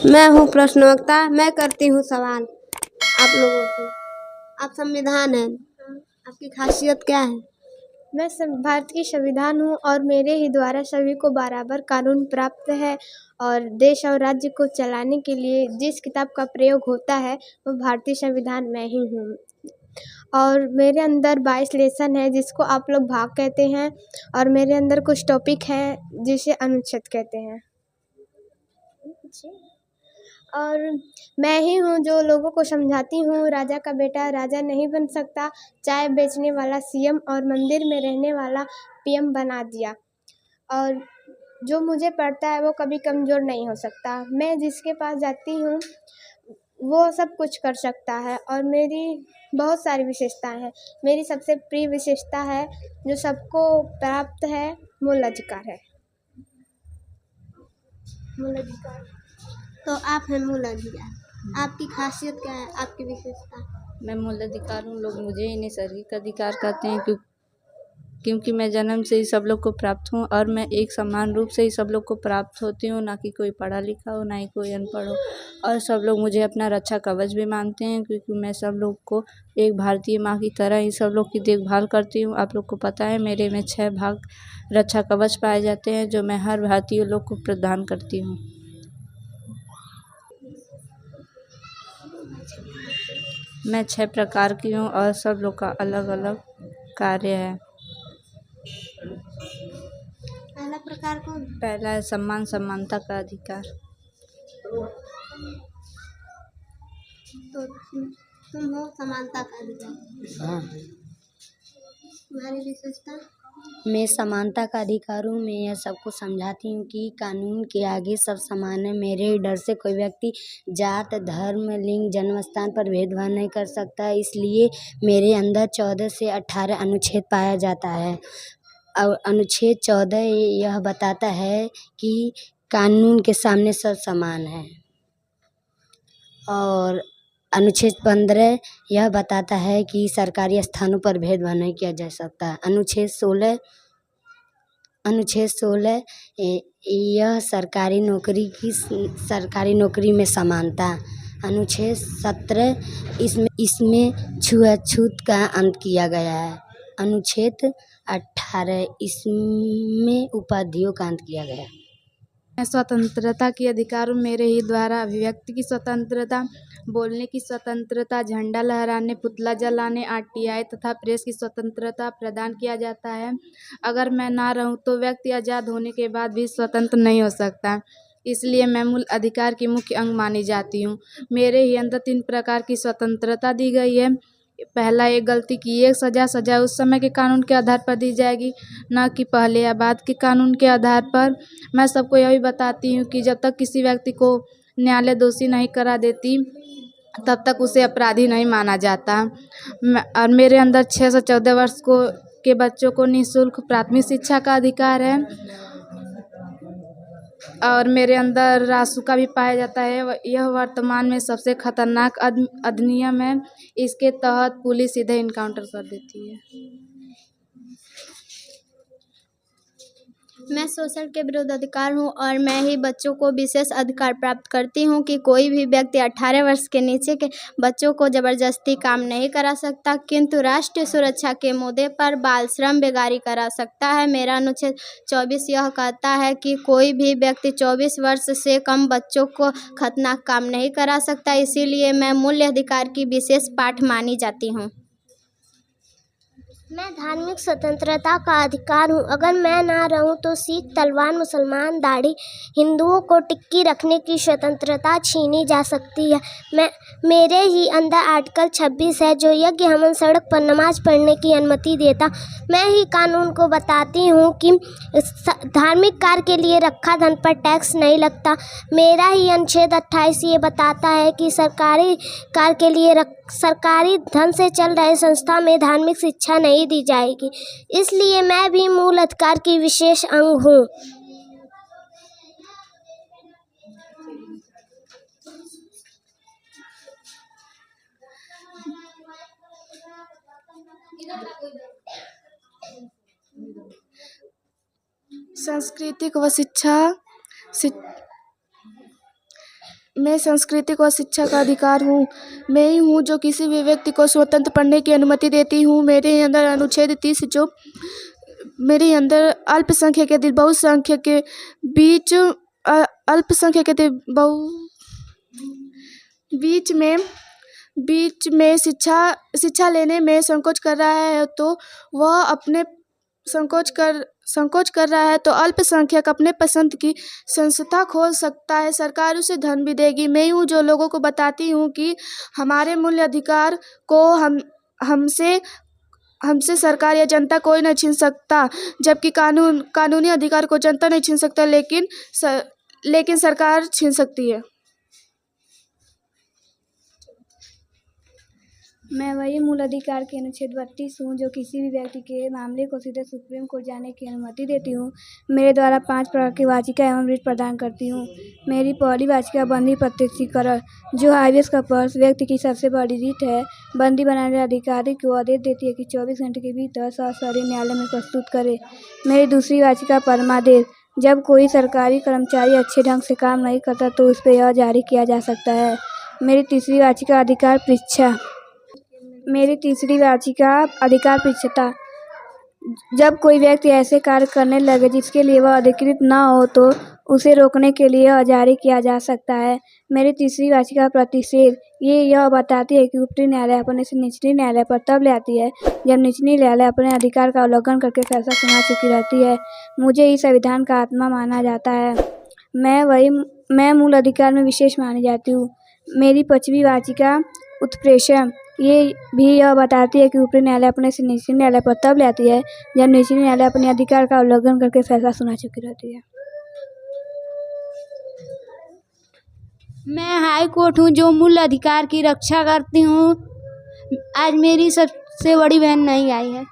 मैं हूँ प्रश्नवक्ता। मैं करती हूँ सवाल आप लोगों से। आप संविधान हैं, आपकी खासियत क्या है? मैं भारत की संविधान हूँ और मेरे ही द्वारा सभी को बराबर कानून प्राप्त है और देश और राज्य को चलाने के लिए जिस किताब का प्रयोग होता है वो भारतीय संविधान में ही हूँ। और मेरे अंदर 22 लेसन है जिसको आप लोग भाग कहते हैं और मेरे अंदर कुछ टॉपिक हैं जिसे अनुच्छेद कहते हैं। और मैं ही हूँ जो लोगों को समझाती हूँ, राजा का बेटा राजा नहीं बन सकता, चाय बेचने वाला सीएम और मंदिर में रहने वाला पीएम बना दिया। और जो मुझे पढ़ता है वो कभी कमज़ोर नहीं हो सकता। मैं जिसके पास जाती हूँ वो सब कुछ कर सकता है और मेरी बहुत सारी विशेषताएं हैं। मेरी सबसे प्रिय विशेषता है जो सबको प्राप्त है, मूल अधिकार है। मूल अधिकार। तो आप हैं मूल अधिकार। आपकी खासियत क्या है, आपकी विशेषता? मैं मूल अधिकार हूँ। लोग मुझे ही नैसर्गिक अधिकार कहते हैं क्योंकि मैं जन्म से ही सब लोग को प्राप्त हूँ और मैं एक समान रूप से ही सब लोग को प्राप्त होती हूँ, ना कि कोई पढ़ा लिखा हो ना ही कोई अनपढ़ हो। और सब लोग मुझे अपना रक्षा कवच भी मानते हैं क्योंकि मैं सब लोग को एक भारतीय माँ की तरह ही सब लोग की देखभाल करती हूँ। आप लोग को पता है मेरे में 6 भाग रक्षा कवच पाए जाते हैं जो मैं हर भारतीय लोग को प्रदान करती हूँ। मैं 6 प्रकार की हूँ और सब लोग का अलग अलग कार्य है। पहला प्रकार कौन? पहला है सम्मान समानता का अधिकार। तो तुम हो समानता का अधिकार। हाँ, तुम्हारी विशेषता? मैं समानता का अधिकार हूँ। मैं यह सबको समझाती हूँ कि कानून के आगे सब समान है। मेरे डर से कोई व्यक्ति जात, धर्म, लिंग, जन्म स्थान पर भेदभाव नहीं कर सकता। इसलिए मेरे अंदर 14 से 18 अनुच्छेद पाया जाता है। और अनुच्छेद 14 यह बताता है कि कानून के सामने सब समान है। और अनुच्छेद 15 यह बताता है कि सरकारी स्थानों पर भेदभाव नहीं किया जा सकता। अनुच्छेद 16 यह सरकारी नौकरी में समानता। अनुच्छेद 17 इसमें छुआछूत का अंत किया गया है। अनुच्छेद 18 इसमें उपाधियों का अंत किया गया। मैं स्वतंत्रता की अधिकार हूँ। मेरे ही द्वारा अभिव्यक्ति की स्वतंत्रता, बोलने की स्वतंत्रता, झंडा लहराने, पुतला जलाने, आरटीआई तथा प्रेस की स्वतंत्रता प्रदान किया जाता है। अगर मैं ना रहूँ तो व्यक्ति आज़ाद होने के बाद भी स्वतंत्र नहीं हो सकता। इसलिए मैं मूल अधिकार की मुख्य अंग मानी जाती हूँ। मेरे ही अंदर 3 प्रकार की स्वतंत्रता दी गई है। पहला, एक गलती की एक सज़ा उस समय के कानून के आधार पर दी जाएगी, न कि पहले या बाद के कानून के आधार पर। मैं सबको यही बताती हूँ कि जब तक किसी व्यक्ति को न्यायालय दोषी नहीं करा देती तब तक उसे अपराधी नहीं माना जाता। और मेरे अंदर 6 से 14 वर्ष के बच्चों को निःशुल्क प्राथमिक शिक्षा का अधिकार है। और मेरे अंदर रासुका भी पाया जाता है। यह वर्तमान में सबसे खतरनाक अधिनियम है। इसके तहत पुलिस सीधे इनकाउंटर कर देती है। मैं शोषण के विरुद्ध अधिकार हूँ और मैं ही बच्चों को विशेष अधिकार प्राप्त करती हूँ कि कोई भी व्यक्ति 18 वर्ष के नीचे के बच्चों को जबरदस्ती काम नहीं करा सकता, किंतु राष्ट्रीय सुरक्षा के मुद्दे पर बाल श्रम बेगारी करा सकता है। मेरा अनुच्छेद 24 यह कहता है कि कोई भी व्यक्ति 24 वर्ष से कम बच्चों को खतरनाक काम नहीं करा सकता। इसीलिए मैं मूल्य अधिकार की विशेष पाठ मानी जाती हूँ। मैं धार्मिक स्वतंत्रता का अधिकार हूँ। अगर मैं ना रहूँ तो सिख, तलवार, मुसलमान, दाढ़ी, हिंदुओं को टिक्की रखने की स्वतंत्रता छीनी जा सकती है। मेरे ही अंदर आर्टिकल 26 है जो यज्ञ हवन सड़क पर नमाज पढ़ने की अनुमति देता। मैं ही कानून को बताती हूँ कि धार्मिक कार्य के लिए रखा धन पर टैक्स नहीं लगता। मेरा ही अनुच्छेद 28 ये बताता है कि सरकारी कार्य के लिए सरकारी धन से चल रहे संस्था में धार्मिक शिक्षा नहीं दी जाएगी। इसलिए मैं भी मूल अधिकार की विशेष अंग हूँ। सांस्कृतिक व शिक्षा मैं सांस्कृतिक और शिक्षा का अधिकार हूँ। मैं ही हूँ जो किसी भी व्यक्ति को स्वतंत्र पढ़ने की अनुमति देती हूँ। मेरे अंदर अनुच्छेद 30 जो मेरे अंदर अल्पसंख्यक यदि बहुसंख्यक के बीच अल्पसंख्यक यदि बीच में शिक्षा लेने में संकोच कर रहा है तो वह अपने संकोच कर रहा है तो अल्पसंख्यक अपने पसंद की संस्था खोल सकता है। सरकार उसे धन भी देगी। मैं हूँ जो लोगों को बताती हूँ कि हमारे मूल्य अधिकार को हमसे सरकार या जनता कोई नहीं छीन सकता, जबकि कानूनी अधिकार को जनता नहीं छीन सकता, लेकिन सरकार छीन सकती है। मैं वही मूल अधिकार के अनुच्छेद 32 हूँ जो किसी भी व्यक्ति के मामले को सीधे सुप्रीम कोर्ट जाने की अनुमति देती हूँ। मेरे द्वारा 5 प्रकार की वाचिका एवं रिट प्रदान करती हूँ। मेरी पहली वाचिका बंदी प्रत्यक्षीकरण, जो हाईवेज का पर्स व्यक्ति की सबसे बड़ी रिट है। बंदी बनाने वाले अधिकारी को आदेश देती है कि 24 घंटे के भीतर सशरीर न्यायालय में प्रस्तुत करे। मेरी दूसरी वाचिका परमादेश, जब कोई सरकारी कर्मचारी अच्छे ढंग से काम नहीं करता तो उस पर यह जारी किया जा सकता है। मेरी तीसरी वाचिका अधिकार परीक्षा। मेरी तीसरी वाचिका अधिकार परीक्षता, जब कोई व्यक्ति ऐसे कार्य करने लगे जिसके लिए वह अधिकृत न हो तो उसे रोकने के लिए यह जारी किया जा सकता है। मेरी तीसरी वाचिका प्रतिषेध, यह बताती है कि ऊपरी न्यायालय अपने से निचले न्यायालय पर तब ले आती है जब निचली न्यायालय अपने अधिकार का उल्लंघन करके फैसला सुना चुकी रहती है। मुझे इस संविधान का आत्मा माना जाता है। मैं मूल अधिकार में विशेष मानी जाती हूँ। मेरी पांचवी वाचिका उत्प्रेषण, यह बताती है कि ऊपरी न्यायालय अपने से निचले न्यायालय पर तब ले आती है जब निचले न्यायालय अपने अधिकार का उल्लंघन करके फैसला सुना चुकी रहती है। मैं हाई कोर्ट हूँ जो मूल अधिकार की रक्षा करती हूँ। आज मेरी सबसे बड़ी बहन नहीं आई है।